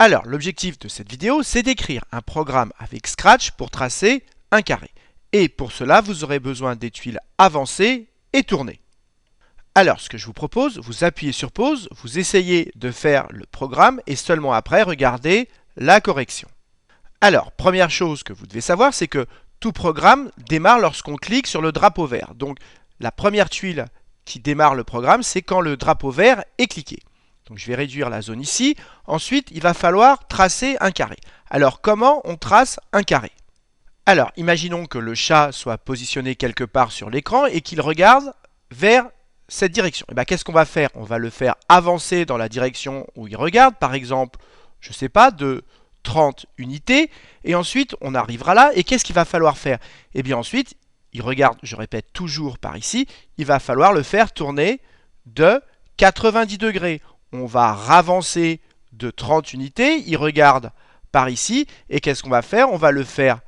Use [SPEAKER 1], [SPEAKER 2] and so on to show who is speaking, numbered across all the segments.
[SPEAKER 1] Alors, l'objectif de cette vidéo, c'est d'écrire un programme avec Scratch pour tracer un carré. Et pour cela, vous aurez besoin des tuiles avancées et tournées. Alors, ce que je vous propose, vous appuyez sur pause, vous essayez de faire le programme et seulement après, regardez la correction. Alors, première chose que vous devez savoir, c'est que tout programme démarre lorsqu'on clique sur le drapeau vert. Donc, la première tuile qui démarre le programme, c'est quand le drapeau vert est cliqué. Donc, je vais réduire la zone ici. Ensuite, il va falloir tracer un carré. Alors, comment on trace un carré? Alors, imaginons que le chat soit positionné quelque part sur l'écran et qu'il regarde vers cette direction. Et bien, qu'est-ce qu'on va faire? On va le faire avancer dans la direction où il regarde, par exemple, je ne sais pas, de 30 unités. Et ensuite, on arrivera là. Et qu'est-ce qu'il va falloir faire? Et bien ensuite, il regarde, je répète toujours par ici, il va falloir le faire tourner de 90 degrés. On va ravancer de 30 unités. Il regarde par ici. Et qu'est-ce qu'on va faire? On va le faire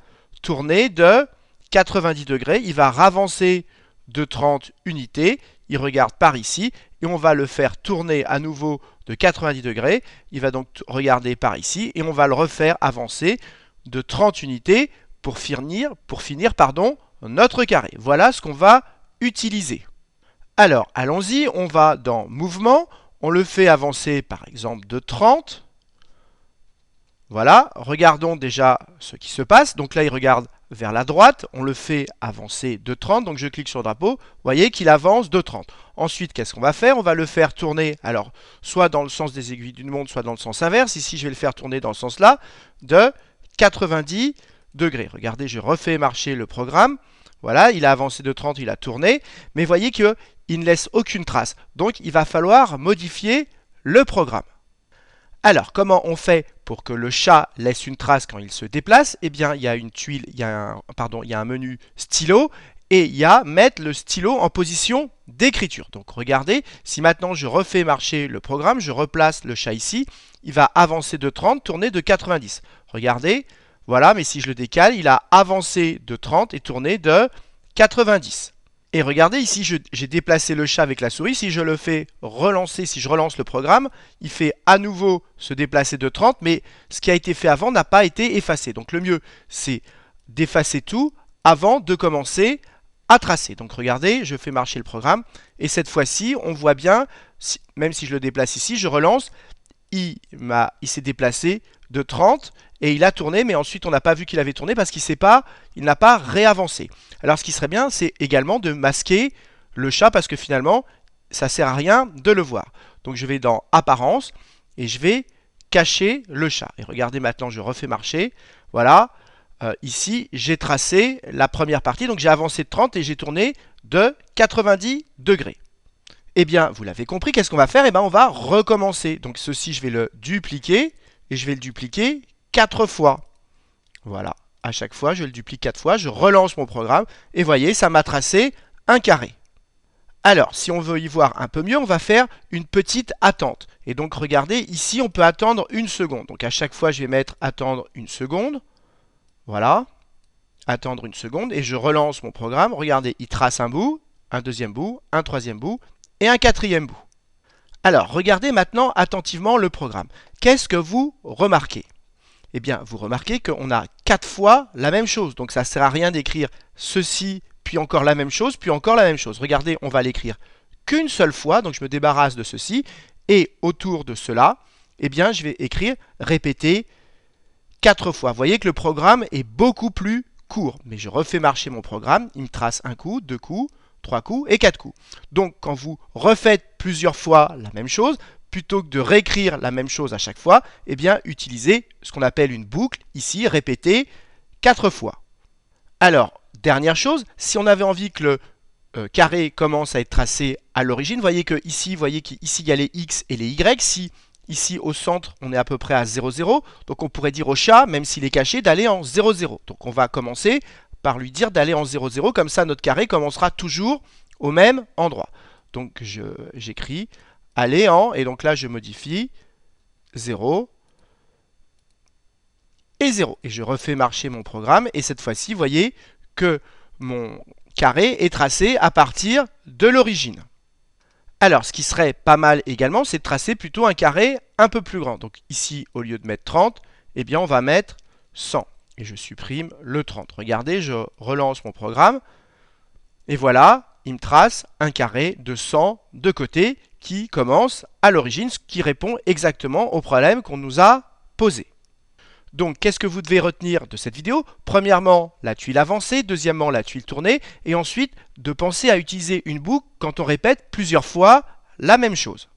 [SPEAKER 1] tourner de 90 degrés. Il va ravancer de 30 unités. Il regarde par ici et on va le faire tourner à nouveau de 90 degrés. Il va donc regarder par ici et on va le refaire avancer de 30 unités pour finir notre carré. Voilà ce qu'on va utiliser. Alors, allons-y, on va dans Mouvement. On le fait avancer par exemple de 30. Voilà, regardons déjà ce qui se passe. Donc là, il regarde vers la droite, on le fait avancer de 30, donc je clique sur le drapeau, vous voyez qu'il avance de 30. Ensuite, qu'est-ce qu'on va faire? On va le faire tourner, alors, soit dans le sens des aiguilles d'une montre, soit dans le sens inverse. Ici, je vais le faire tourner dans le sens là, de 90 degrés. Regardez, je refais marcher le programme. Voilà, il a avancé de 30, il a tourné, mais vous voyez qu'il ne laisse aucune trace. Donc, il va falloir modifier le programme. Alors, comment on fait pour que le chat laisse une trace quand il se déplace? Eh bien, il y a une tuile, il y a un menu stylo et il y a mettre le stylo en position d'écriture. Donc, regardez, si maintenant je refais marcher le programme, je replace le chat ici, il va avancer de 30, tourner de 90. Regardez, voilà, mais si je le décale, il a avancé de 30 et tourné de 90. Et regardez ici, j'ai déplacé le chat avec la souris. Si je le fais relancer, si je relance le programme, il fait à nouveau se déplacer de 30, mais ce qui a été fait avant n'a pas été effacé. Donc le mieux, c'est d'effacer tout avant de commencer à tracer. Donc regardez, je fais marcher le programme. Et cette fois-ci, on voit bien, même si je le déplace ici, je relance, il s'est déplacé de 30 et il a tourné, mais ensuite on n'a pas vu qu'il avait tourné parce qu'il n'a pas réavancé. Alors ce qui serait bien, c'est également de masquer le chat parce que finalement, ça ne sert à rien de le voir. Donc je vais dans Apparence et je vais cacher le chat. Et regardez maintenant, je refais marcher. Voilà, ici j'ai tracé la première partie, donc j'ai avancé de 30 et j'ai tourné de 90 degrés. Eh bien, vous l'avez compris, qu'est-ce qu'on va faire? Eh bien, on va recommencer. Donc ceci, je vais le dupliquer et je vais le dupliquer 4 fois. Voilà, à chaque fois, je le duplique 4 fois, je relance mon programme et voyez, ça m'a tracé un carré. Alors, si on veut y voir un peu mieux, on va faire une petite attente. Et donc, regardez, ici, on peut attendre 1 seconde. Donc, à chaque fois, je vais mettre attendre 1 seconde. Voilà, attendre 1 seconde et je relance mon programme. Regardez, il trace un bout, un deuxième bout, un troisième bout et un quatrième bout. Alors, regardez maintenant attentivement le programme. Qu'est-ce que vous remarquez? Eh bien, vous remarquez qu'on a 4 fois la même chose. Donc, ça ne sert à rien d'écrire ceci, puis encore la même chose, puis encore la même chose. Regardez, on va l'écrire qu'une seule fois. Donc, je me débarrasse de ceci. Et autour de cela, eh bien, je vais écrire répéter 4 fois. Vous voyez que le programme est beaucoup plus court. Mais je refais marcher mon programme. Il me trace un coup, 2 coups, 3 coups et 4 coups. Donc, quand vous refaites plusieurs fois la même chose, plutôt que de réécrire la même chose à chaque fois, eh bien, utilisez ce qu'on appelle une boucle, ici, répéter 4 fois. Alors, dernière chose, si on avait envie que le carré commence à être tracé à l'origine, vous voyez qu'ici, il y a les X et les Y. Si ici, au centre, on est à peu près à 0, 0, donc on pourrait dire au chat, même s'il est caché, d'aller en 0, 0. Donc, on va commencer par lui dire d'aller en 0, 0, comme ça, notre carré commencera toujours au même endroit. Donc, j'écris aller en, et donc là je modifie 0 et 0. Et je refais marcher mon programme, et cette fois-ci, vous voyez que mon carré est tracé à partir de l'origine. Alors, ce qui serait pas mal également, c'est de tracer plutôt un carré un peu plus grand. Donc ici, au lieu de mettre 30, eh bien on va mettre 100. Et je supprime le 30. Regardez, je relance mon programme. Et voilà, il me trace un carré de 100 de côté qui commence à l'origine, ce qui répond exactement au problème qu'on nous a posé. Donc, qu'est-ce que vous devez retenir de cette vidéo? Premièrement, la tuile avancée, deuxièmement, la tuile tournée, et ensuite, de penser à utiliser une boucle quand on répète plusieurs fois la même chose.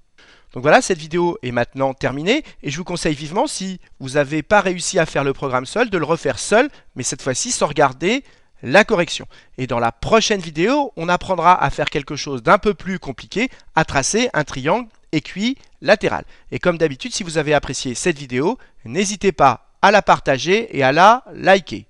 [SPEAKER 1] Donc voilà, cette vidéo est maintenant terminée, et je vous conseille vivement, si vous n'avez pas réussi à faire le programme seul, de le refaire seul, mais cette fois-ci sans regarder la correction. Et dans la prochaine vidéo, on apprendra à faire quelque chose d'un peu plus compliqué, à tracer un triangle équilatéral. Et comme d'habitude, si vous avez apprécié cette vidéo, n'hésitez pas à la partager et à la liker.